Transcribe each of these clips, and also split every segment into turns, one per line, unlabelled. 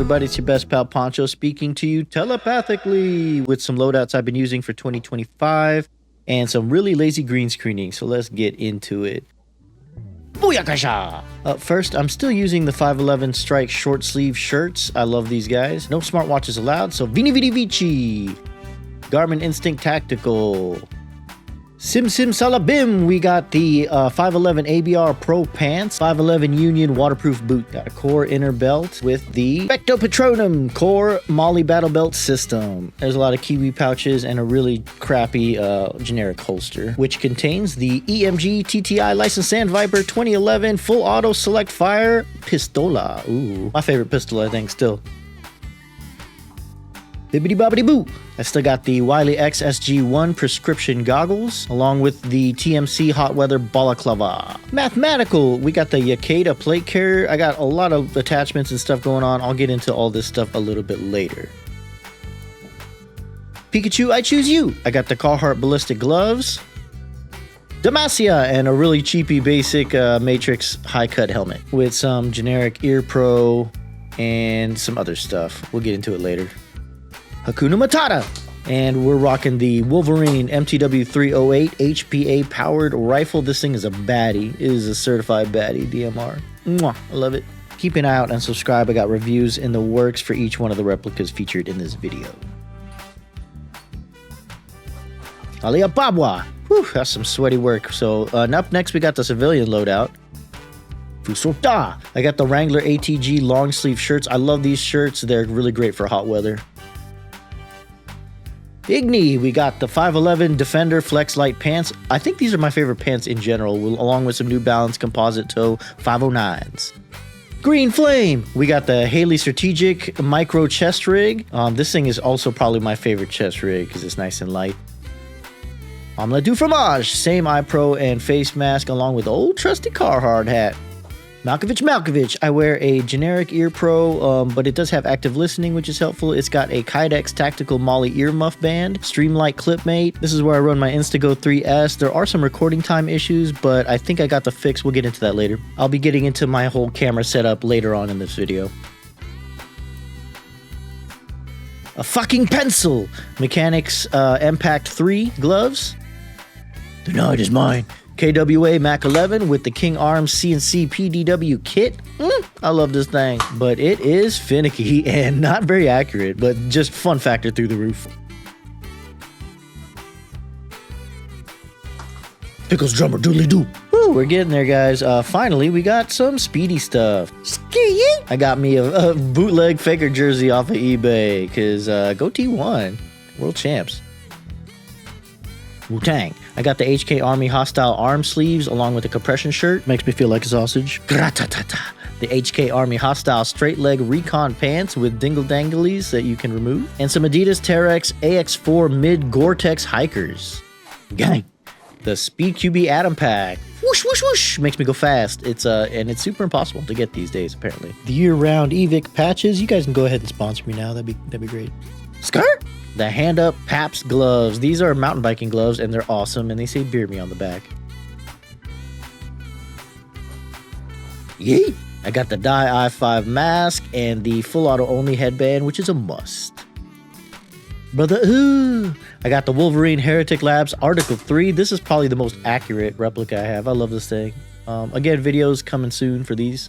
everybody? It's your best pal Poncho speaking to you telepathically with some loadouts I've been using for 2025 and some really lazy green screening. So let's get into it. Booyakasha! Up first, I'm still using the 511 Strike short sleeve shirts. I love these guys. No smartwatches allowed, so Vini Vidi Vici. Garmin Instinct Tactical. Sim Salabim, we got the 511 ABR Pro Pants, 511 Union waterproof boot. Got a core inner belt with the Specto Patronum Core Molly Battle Belt System. There's a lot of Kiwi pouches and a really crappy generic holster, which contains the EMG TTI Licensed Sand Viper 2011 Full Auto Select Fire Pistola. Ooh, my favorite pistol, I think, still. Bibbidi bobbidi boo. I still got the Wiley X SG1 prescription goggles, along with the TMC hot weather balaclava. Mathematical, we got the Yakeda plate carrier. I got a lot of attachments and stuff going on. I'll get into all this stuff a little bit later. Pikachu, I choose you. I got the Carhartt ballistic gloves, Demacia, and a really cheapy basic Matrix high cut helmet with some generic ear pro and some other stuff. We'll get into it later. Hakuna Matata, and we're rocking the Wolverine MTW 308 HPA powered rifle. This thing is a baddie. It is a certified baddie, DMR. Mwah, I love it. Keep an eye out and subscribe. I got reviews in the works for each one of the replicas featured in this video. Alia Babwa. Whew, that's some sweaty work. So up next we got the civilian loadout. Fusota. I got the Wrangler ATG long sleeve shirts. I love these shirts. They're really great for hot weather. Igni, we got the 511 Defender Flex Light pants. I think these are my favorite pants in general, along with some New Balance composite toe 509s. Green Flame, we got the Haley Strategic Micro Chest Rig. This thing is also probably my favorite chest rig because it's nice and light. Omelette du Fromage, same eye pro and face mask, along with the old trusty Carhartt hat. Malkovich, I wear a generic ear pro, but it does have active listening, which is helpful. It's got a Kydex Tactical Molly earmuff band, Streamlight Clipmate. This is where I run my Instago 3S. There are some recording time issues, but I think I got the fix. We'll get into that later. I'll be getting into my whole camera setup later on in this video. A fucking pencil! Mechanics Impact 3 gloves. The night is mine. KWA Mac 11 with the King Arms CNC PDW kit. I love this thing, but it is finicky and not very accurate, but just fun factor through the roof. Pickles drummer doodly doo. Woo, we're getting there, guys. Finally, we got some speedy stuff. I got me a bootleg Faker jersey off of eBay because go T1, world champs. Wu-Tang. I got the HK Army Hostile arm sleeves along with the compression shirt. Makes me feel like a sausage. Gratata. The HK Army Hostile straight leg recon pants with dingle danglies that you can remove. And some Adidas Terex AX4 mid Gore-Tex hikers. Gang. The Speed QB Atom Pack. Whoosh, whoosh, whoosh. Makes me go fast. It's and it's super impossible to get these days, apparently. The year-round Evic patches. You guys can go ahead and sponsor me now. That'd be great. Skirt. The hand-up Paps gloves. These are mountain biking gloves, and they're awesome, and they say "Beer Me" on the back. Yeet! I got the Dye i5 mask and the full auto only headband, which is a must. Brother, ooh! I got the Wolverine Heretic Labs Article 3. This is probably the most accurate replica I have. I love this thing. Again, videos coming soon for these.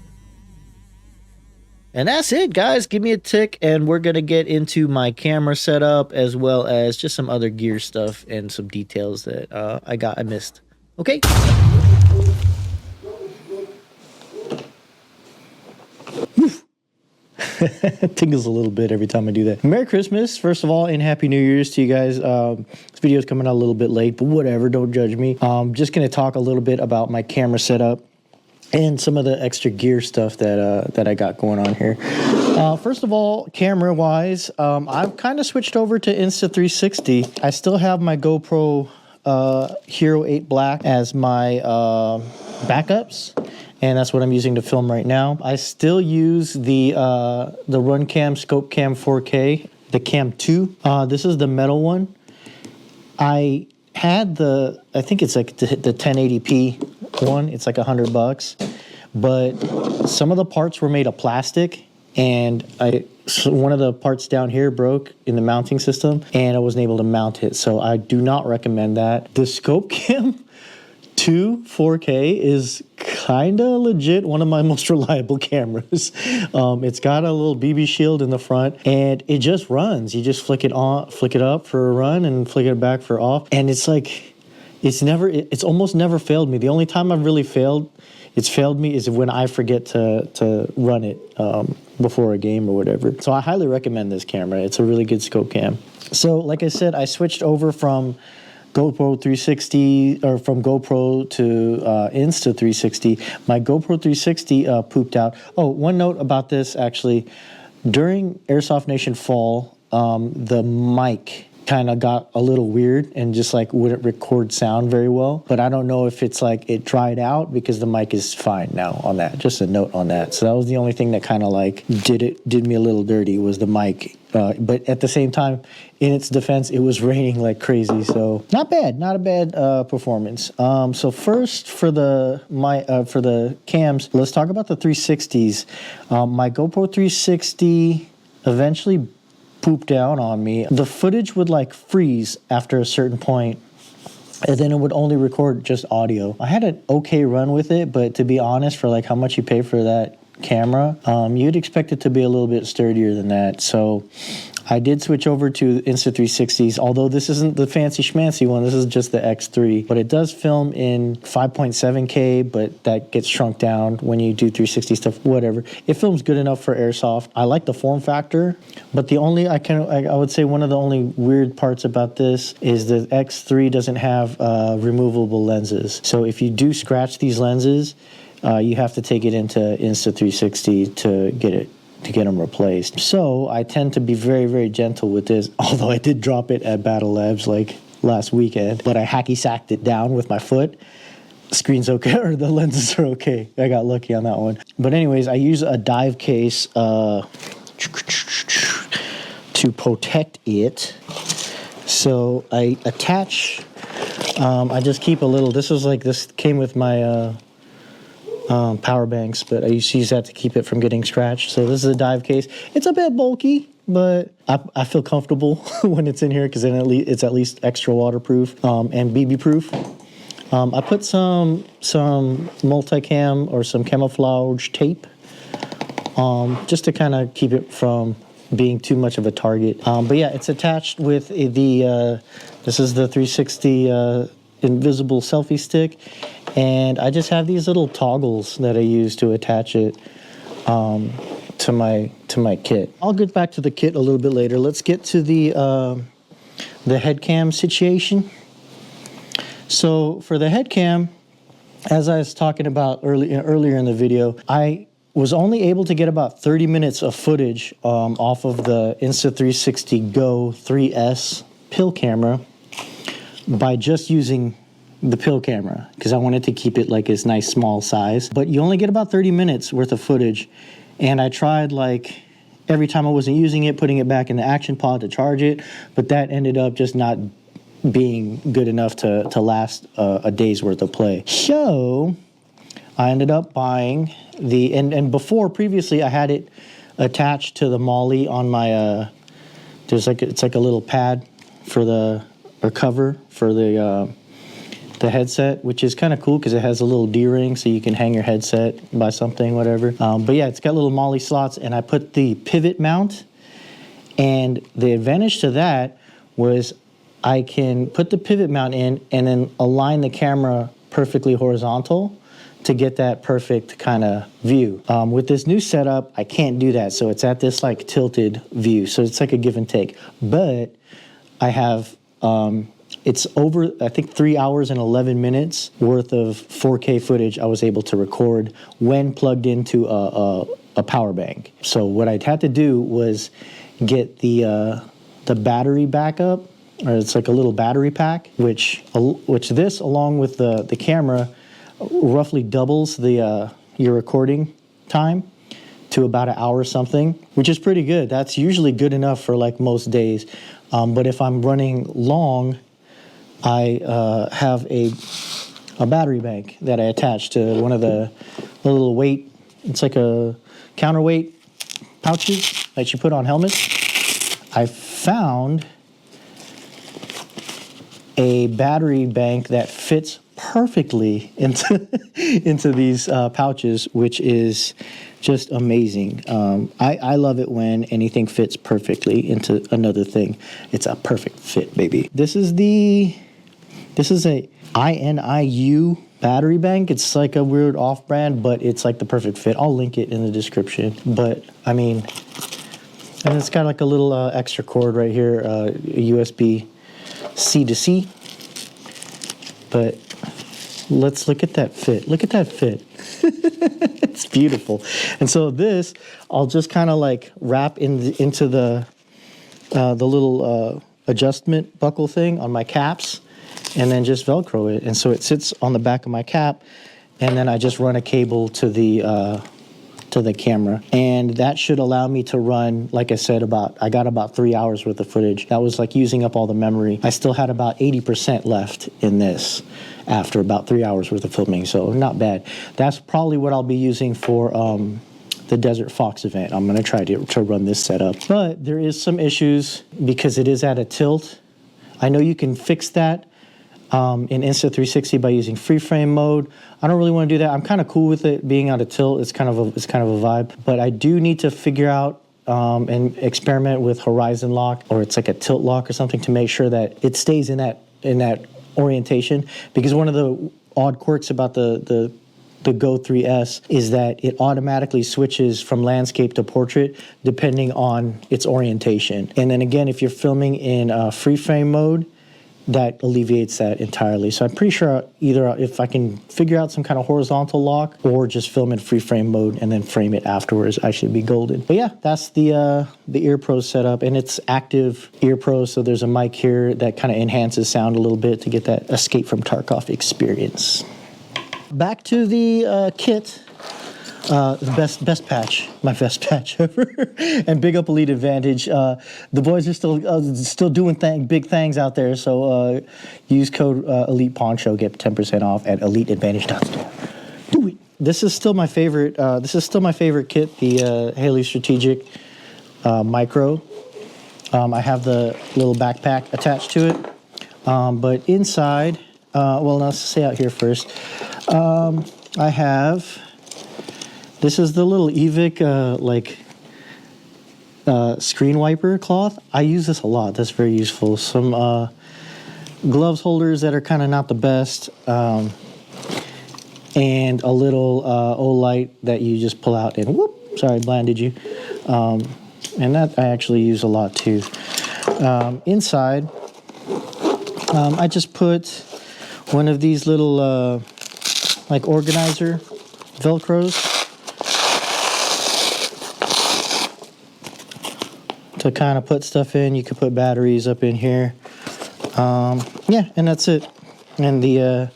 And that's it, guys. Give me a tick, and we're going to get into my camera setup as well as just some other gear stuff and some details that I missed. Okay? Tingles a little bit every time I do that. Merry Christmas, first of all, and Happy New Year's to you guys. This video is coming out a little bit late, but whatever. Don't judge me. Just going to talk a little bit about my camera setup and some of the extra gear stuff that I got going on here. First of all, camera-wise, I've kind of switched over to Insta360. I still have my GoPro Hero 8 Black as my backups, and that's what I'm using to film right now. I still use the Runcam Scope Cam 4K, the Cam 2. This is the metal one. I had I think it's like the 1080p one. It's like $100, but some of the parts were made of plastic, and so one of the parts down here broke in the mounting system, and I wasn't able to mount it. So I do not recommend that. The Scope Cam 2 4K is kind of legit one of my most reliable cameras. It's got a little BB shield in the front, and it just runs. You just flick it on, flick it up for a run, and flick it back for off. And it's like, it's almost never failed me. The only time I've really failed me is when I forget to run it before a game or whatever. So I highly recommend this camera. It's a really good scope cam. So like I said, I switched over from GoPro 360 or from GoPro to Insta360. My GoPro 360 pooped out. Oh, one note about this actually. During Airsoft Nation Fall, the mic kind of got a little weird and just like wouldn't record sound very well. But I don't know if it's like it dried out because the mic is fine now on that. Just a note on that. So that was the only thing that kind of like did me a little dirty was the mic. But at the same time, in its defense, it was raining like crazy. So not a bad performance. So first for the cams, let's talk about the 360s. My GoPro 360 eventually pooped down on me. The footage would like freeze after a certain point, and then it would only record just audio. I had an okay run with it, but to be honest, for like how much you pay for that camera, you'd expect it to be a little bit sturdier than that. So I did switch over to Insta360s, although this isn't the fancy schmancy one. This is just the X3, but it does film in 5.7K, but that gets shrunk down when you do 360 stuff, whatever. It films good enough for Airsoft. I like the form factor, but the only, I would say one of the only weird parts about this is the X3 doesn't have removable lenses. So if you do scratch these lenses, you have to take it into Insta360 to get them replaced. So I tend to be very, very gentle with this, although I did drop it at Battle Labs like last weekend, but I hacky sacked it down with my foot. The screen's okay, or the lenses are okay. I got lucky on that one. But anyways, I use a dive case to protect it. So I attach, I just keep a little, this came with my power banks, but I used to use that to keep it from getting scratched. So this is a dive case. It's a bit bulky, but I feel comfortable when it's in here because then it's at least extra waterproof and BB proof. I put some multicam or some camouflage tape just to kind of keep it from being too much of a target. But yeah, it's attached with this is the 360 invisible selfie stick, and I just have these little toggles that I use to attach it to my kit. I'll get back to the kit a little bit later. Let's get to the head cam situation. So for the head cam, as I was talking about earlier in the video, I was only able to get about 30 minutes of footage off of the Insta360 Go 3S pill camera by just using the pill camera, because I wanted to keep it like this nice small size. But you only get about 30 minutes worth of footage, and I tried like every time I wasn't using it, putting it back in the action pod to charge it, but that ended up just not being good enough to last a day's worth of play. So I ended up buying and previously I had it attached to the molly on my it's like a little pad for a cover for the headset, which is kind of cool because it has a little D-ring so you can hang your headset by something, whatever. But yeah, it's got little molly slots, and I put the pivot mount, and the advantage to that was I can put the pivot mount in and then align the camera perfectly horizontal to get that perfect kind of view. With this new setup, I can't do that, so it's at this like tilted view, so it's like a give and take. But I have it's over, I think, 3 hours and 11 minutes worth of 4K footage I was able to record when plugged into a power bank. So what I'd had to do was get the battery backup, or it's like a little battery pack, which this, along with the camera, roughly doubles your recording time to about an hour or something, which is pretty good. That's usually good enough for like most days. But if I'm running long, I have a battery bank that I attach to one of the little weight. It's like a counterweight pouches that you put on helmets, I found a battery bank that fits perfectly into these pouches, which is just amazing. I love it when anything fits perfectly into another thing. It's a perfect fit, baby. This is a INIU battery bank. It's like a weird off-brand, but it's like the perfect fit. I'll link it in the description. But I mean, and it's got like a little extra cord right here, USB C to C. But let's look at that fit. Look at that fit. It's beautiful. And so this, I'll just kind of like wrap into the little adjustment buckle thing on my caps, and then just Velcro it. And so it sits on the back of my cap, and then I just run a cable to the camera, and that should allow me to run, like I said, I got about 3 hours worth of footage. That was like using up all the memory. I still had about 80% left in this after about 3 hours worth of filming, so not bad. That's probably what I'll be using for the Desert Fox event. I'm gonna try to run this setup. But there is some issues because it is at a tilt. I know you can fix that in Insta360 by using free frame mode. I don't really want to do that. I'm kind of cool with it being out of tilt. It's kind of a vibe. But I do need to figure out and experiment with horizon lock, or it's like a tilt lock or something, to make sure that it stays in that orientation. Because one of the odd quirks about the Go 3S is that it automatically switches from landscape to portrait depending on its orientation. And then again, if you're filming in free frame mode, that alleviates that entirely. So I'm pretty sure either if I can figure out some kind of horizontal lock or just film in free frame mode and then frame it afterwards, I should be golden. But yeah, that's the Ear Pro setup, and it's active Ear Pro, so there's a mic here that kind of enhances sound a little bit to get that Escape from Tarkov experience. Back to the kit. The best patch, my best patch ever, and big up Elite Advantage. The boys are still doing big things out there. So use code Elite Poncho, get 10% off at eliteadvantage.store. Do it. This is still my favorite. This is still my favorite kit, the Haley Strategic Micro. I have the little backpack attached to it, but inside, well, let's say out here first. I have. This is the little Evic screen wiper cloth. I use this a lot. That's very useful. Some gloves holders that are kind of not the best, and a little Olight that you just pull out and whoop. Sorry, blinded you. And that I actually use a lot too. Inside, I just put one of these little like organizer Velcros to kind of put stuff in. You could put batteries up in here. Yeah, and that's it. And the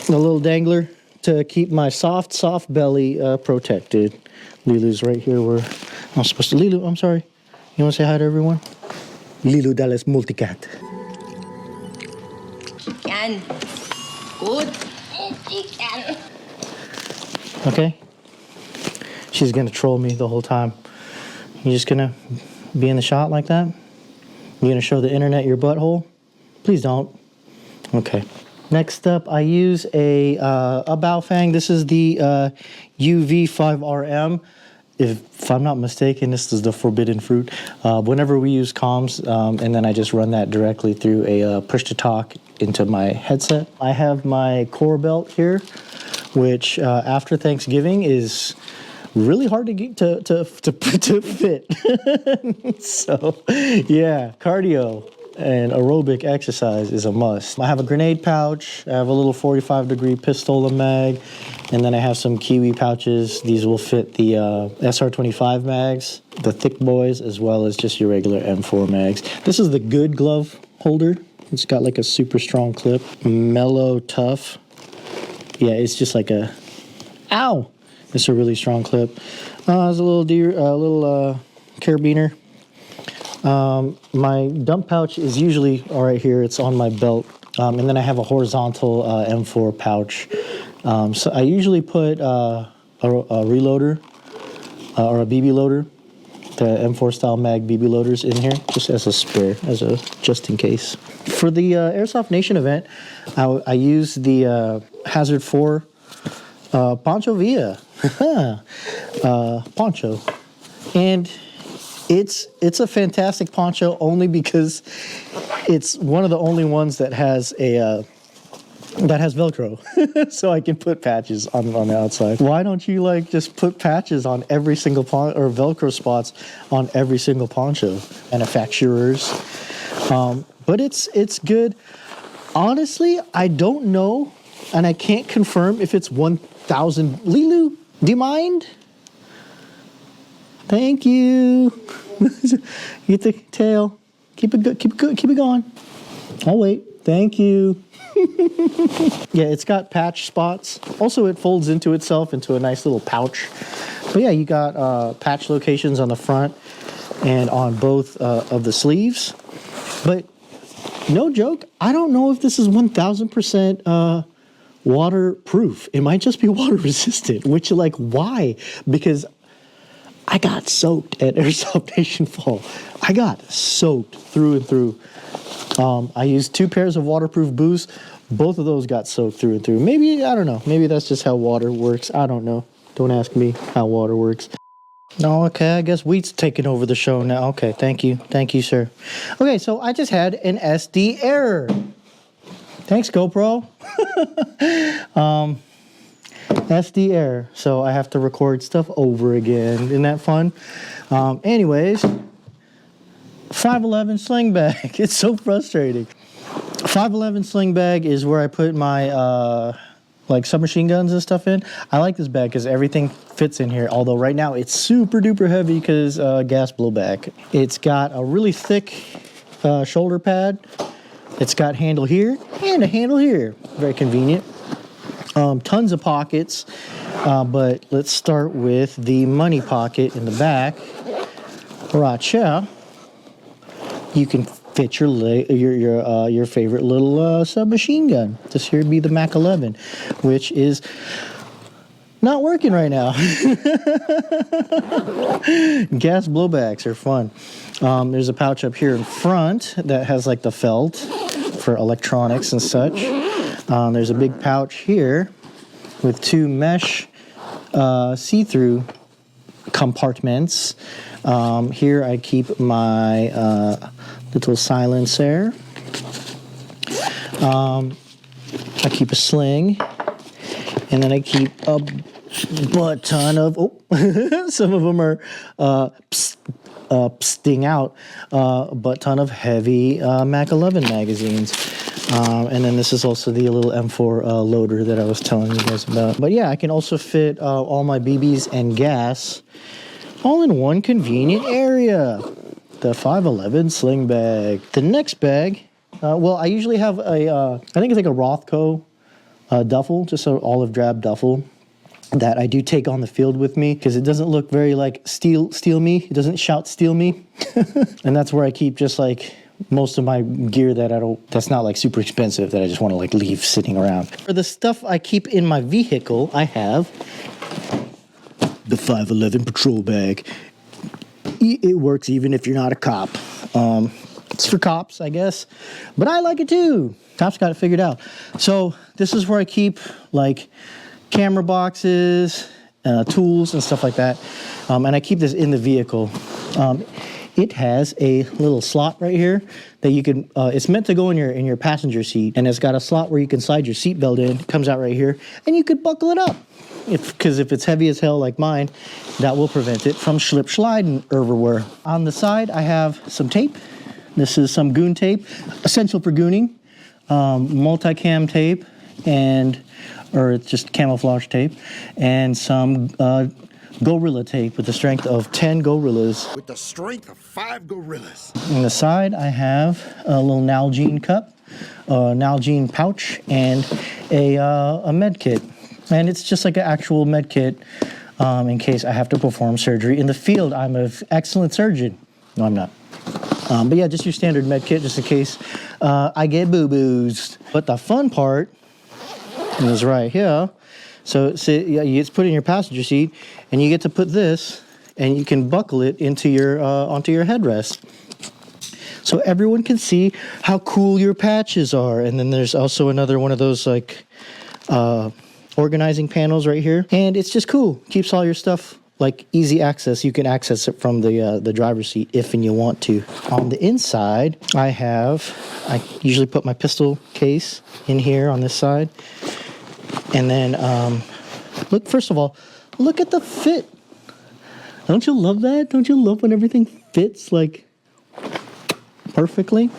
little dangler to keep my soft belly protected. Lilu's right here where I'm supposed to. Lilu, I'm sorry. You want to say hi to everyone? Lilu Dallas Multicat.
Can. Good. Can.
Okay. She's gonna troll me the whole time. You just gonna be in the shot like that? You gonna show the internet your butthole? Please don't. Okay. Next up, I use a Baofeng. This is the UV5RM. If I'm not mistaken, this is the forbidden fruit. Whenever we use comms, and then I just run that directly through a push-to-talk into my headset. I have my core belt here, which after Thanksgiving is really hard to get to fit. So, yeah, cardio and aerobic exercise is a must. I have a grenade pouch. I have a little 45-degree pistola mag, and then I have some Kiwi pouches. These will fit the SR25 mags, the thick boys, as well as just your regular M4 mags. This is the good glove holder. It's got like a super strong clip. Mellow Tough. Yeah, it's just like a, ow! It's a really strong clip. There's a little carabiner. My dump pouch is usually right here. It's on my belt. And then I have a horizontal M4 pouch. So I usually put a reloader or a BB loader the M4 style mag BB loaders in here, just as a spare, just in case. For the Airsoft Nation event, I used the Hazard 4 Poncho Via poncho, and it's a fantastic poncho only because it's one of the only ones that has Velcro, so I can put patches on the outside. Why don't you like just put patches on every single or Velcro spots on every single poncho? Manufacturers, but it's good. Honestly, I don't know, and I can't confirm if it's 1,000. Lilu, do you mind? Thank you. Get the tail. Keep it good. Keep it good. Keep it going. I'll wait. Thank you. Yeah, it's got patch spots. Also, it folds into itself into a nice little pouch. But yeah, you got patch locations on the front and on both of the sleeves. But no joke, I don't know if this is 1,000% waterproof. It might just be water resistant, which, like, why? Because I got soaked at Airsoft Nation Fall. I got soaked through and through. I used 2 pairs of waterproof boots. Both of those got soaked through and through. Maybe, I don't know. Maybe that's just how water works. I don't know. Don't ask me how water works. Oh, okay, I guess Wheat's taking over the show now. Okay, thank you. Thank you, sir. Okay, so I just had an SD error. Thanks, GoPro. SD error. So I have to record stuff over again. Isn't that fun? Anyways, 511 sling bag. It's so frustrating. 511 sling bag is where I put my like submachine guns and stuff in. I like this bag because everything fits in here. Although right now it's super duper heavy because gas blowback. It's got a really thick shoulder pad. It's got handle here and a handle here. Very convenient. Tons of pockets, but let's start with the money pocket in the back. Right here, you can fit your favorite little submachine gun. This here would be the Mac 11, which is not working right now. Gas blowbacks are fun. There's a pouch up here in front that has like the felt for electronics and such. There's a big pouch here with 2 mesh see-through compartments. Here I keep my little silencer. I keep a sling, and then I keep a butt ton of, some of them are sting out, a butt ton of heavy Mac 11 magazines. And then this is also the little M4 loader that I was telling you guys about. But yeah, I can also fit all my BBs and gas all in one convenient area. The 511 sling bag. The next bag, well, I usually have I think it's like a Rothco duffel, just an olive drab duffel that I do take on the field with me because it doesn't look very like steal me. It doesn't shout steal me. And that's where I keep just like most of my gear that's not like super expensive that I just want to like leave sitting around. For the stuff I keep in my vehicle, I have the 511 patrol bag. It works even if you're not a cop. It's for cops, I guess, but I like it too. Cops got it figured out. So this is where I keep like camera boxes, tools and stuff like that. And I keep this in the vehicle. It has a little slot right here that you can, it's meant to go in your passenger seat, and it's got a slot where you can slide your seatbelt in. It comes out right here, and you could buckle it up. Because if it's heavy as hell like mine, that will prevent it from sliding everywhere. On the side, I have some tape. This is some goon tape, essential for gooning, multicam tape, or it's just camouflage tape, and some gorilla tape with the strength of 10 gorillas.
With the strength of 5 gorillas.
On the side, I have a little Nalgene cup, a Nalgene pouch, and a med kit. And it's just like an actual med kit in case I have to perform surgery in the field. I'm an excellent surgeon. No, I'm not. But yeah, just your standard med kit just in case I get boo-boos. But the fun part is right here. So it's put in your passenger seat, and you get to put this and you can buckle it into your onto your headrest, so everyone can see how cool your patches are. And then there's also another one of those like organizing panels right here, and it's just cool. Keeps all your stuff like easy access. You can access it from the driver's seat if and you want to. On the inside, I usually put my pistol case in here on this side, and then look. First of all, look at the fit. Don't you love that? Don't you love when everything fits like perfectly?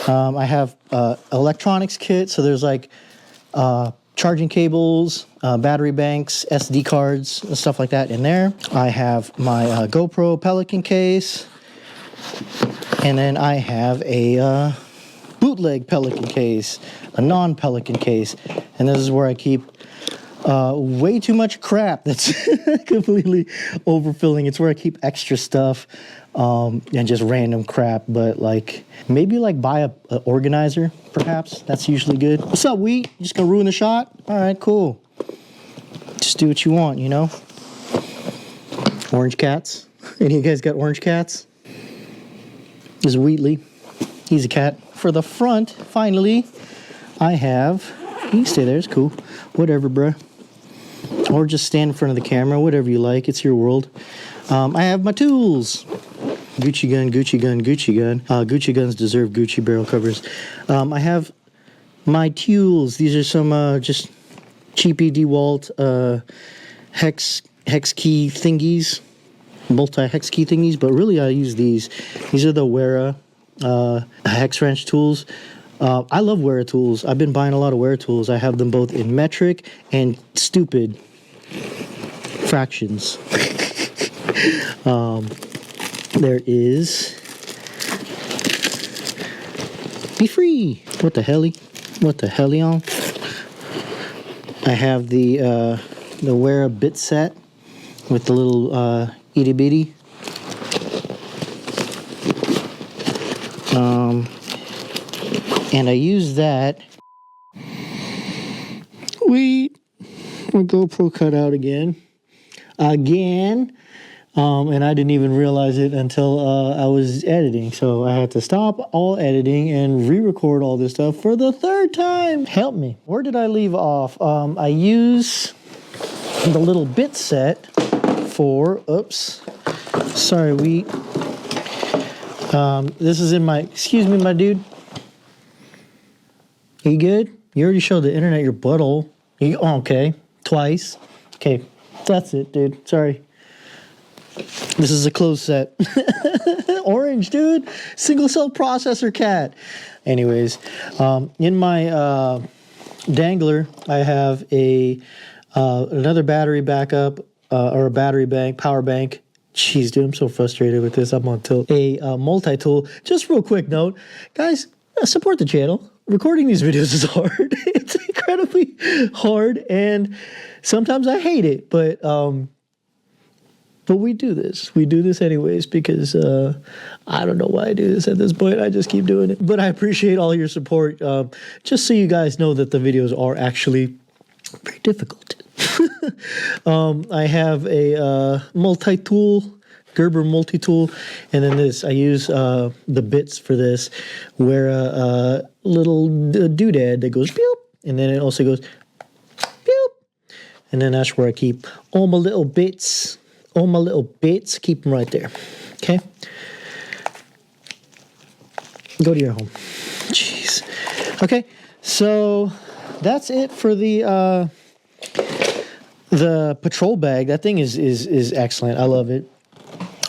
I have electronics kit, so there's like charging cables, battery banks, SD cards, and stuff like that in there. I have my GoPro Pelican case, and then I have a bootleg Pelican case, a non-Pelican case, and this is where I keep way too much crap that's completely overfilling. It's where I keep extra stuff and just random crap, but like maybe like buy a organizer, perhaps. That's usually good. What's up, Wheat? You just gonna ruin the shot? All right, cool. Just do what you want, you know? Orange cats. Any of you guys got orange cats? This is Wheatley. He's a cat. For the front, finally, I have... You can stay there, it's cool. Whatever, bruh. Or just stand in front of the camera, whatever you like. It's your world. I have my tools. Gucci gun, Gucci gun, Gucci gun. Gucci guns deserve Gucci barrel covers. I have my tools. These are some just cheapy DeWalt hex key thingies. Multi-hex key thingies. But really I use these. These are the Wera hex wrench tools. I love Wera tools. I've been buying a lot of Wera tools. I have them both in metric and stupid fractions. There is Be Free. What the hell? What the hell, y'all? I have the Wera bit set with the little itty bitty. And I use that. Wait, my GoPro cut out again. And I didn't even realize it until I was editing. So I had to stop all editing and re-record all this stuff for the third time. Help me. Where did I leave off? I use the little bit set for, oops, sorry, this is in my, excuse me, my dude. You good? You already showed the internet your butthole. Oh, okay, twice. Okay, that's it, dude. Sorry. This is a closed set. Orange, dude. Single cell processor cat. Anyways, in my dangler, I have another battery backup or a battery bank, power bank. Jeez, dude, I'm so frustrated with this. I'm on tilt. A multi-tool. Just real quick note, guys, support the channel. Recording these videos is hard. It's incredibly hard, and sometimes I hate it, but we do this. We do this anyways because I don't know why I do this at this point. I just keep doing it. But I appreciate all your support. Just so you guys know that the videos are actually very difficult. I have a multi-tool, Gerber multi-tool, and then this. I use the bits for this, where a little doodad that goes pew, and then it also goes pew, and then that's where I keep all my little bits. All my little bits, keep them right there. Okay? Go to your home. Jeez. Okay, so that's it for the patrol bag. That thing is excellent. I love it.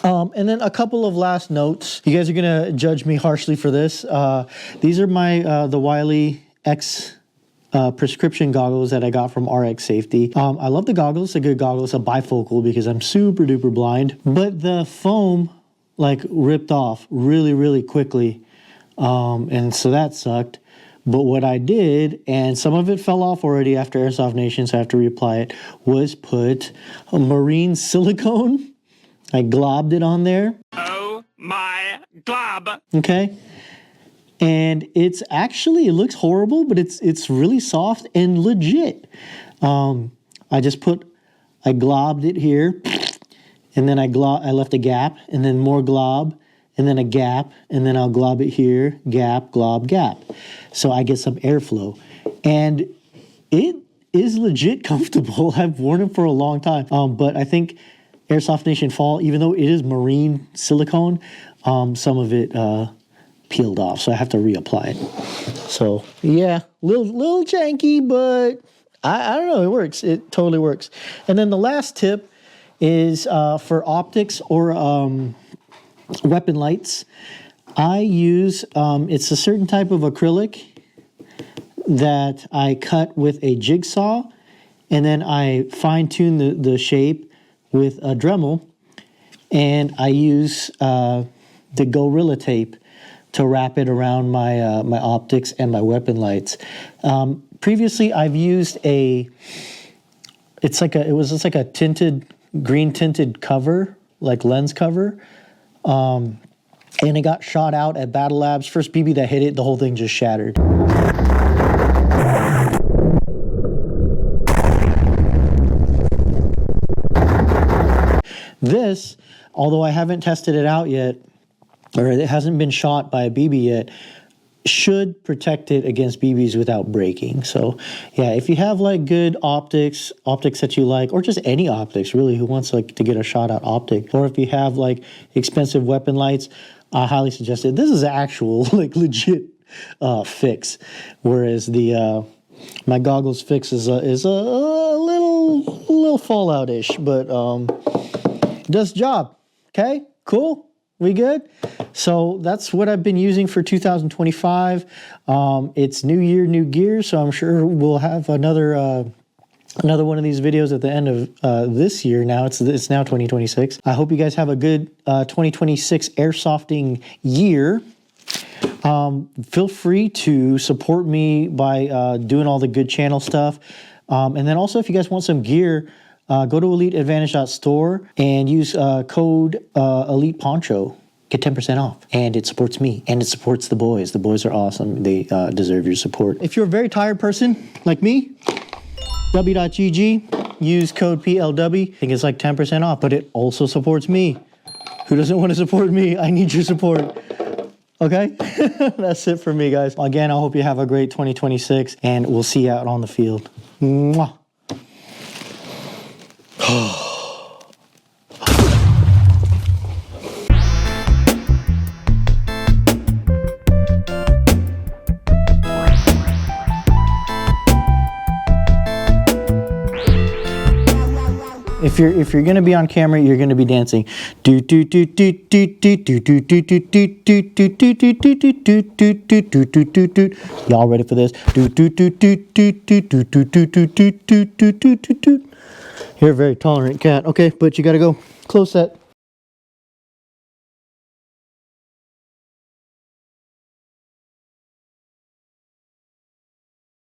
And then a couple of last notes. You guys are gonna judge me harshly for this. These are my the Wiley X prescription goggles that I got from RX Safety. I love the goggles. It's a good goggle. It's a bifocal because I'm super duper blind. But the foam like ripped off really, really quickly. And so that sucked. But what I did, and some of it fell off already after Airsoft Nation, so I have to reapply it, was put a marine silicone. I globbed it on there.
Oh my glob.
Okay. And it's actually, it looks horrible, but it's really soft and legit. I globbed it here, and then I left a gap, and then more glob, and then a gap, and then I'll glob it here, gap, glob, gap. So I get some airflow. And it is legit comfortable. I've worn it for a long time. But I think Airsoft Nation Fall, even though it is marine silicone, some of it peeled off, so I have to reapply it. So yeah, little janky, but I don't know, it works. It totally works. And then the last tip is for optics or weapon lights. I use, it's a certain type of acrylic that I cut with a jigsaw, and then I fine tune the shape with a Dremel, and I use the Gorilla Tape to wrap it around my my optics and my weapon lights. Previously, I've used it's like a tinted, green tinted cover, like lens cover, and it got shot out at Battle Labs. First BB that hit it, the whole thing just shattered. This, although I haven't tested it out yet, or it hasn't been shot by a BB yet, should protect it against BBs without breaking. So yeah, if you have like good optics that you like, or just any optics really, who wants like to get a shot out optic, or if you have like expensive weapon lights, I highly suggest it. This is an actual like legit fix, whereas the my goggles fix is a little fallout-ish, but does job. Okay, cool. We good? So that's what I've been using for 2025. It's new year, new gear, so I'm sure we'll have another one of these videos at the end of this year. Now it's now 2026. I hope you guys have a good 2026 airsofting year. Feel free to support me by doing all the good channel stuff, and then also if you guys want some gear, go to eliteadvantage.store and use code Elite Poncho. Get 10% off. And it supports me. And it supports the boys. The boys are awesome. They deserve your support. If you're a very tired person like me, w.gg, use code PLW. I think it's like 10% off, but it also supports me. Who doesn't want to support me? I need your support. Okay? That's it for me, guys. Again, I hope you have a great 2026, and we'll see you out on the field. Mwah. If you're gonna be on camera, you're gonna be dancing. Y'all ready for this? You're a very tolerant cat. Okay, but you gotta go. Close set.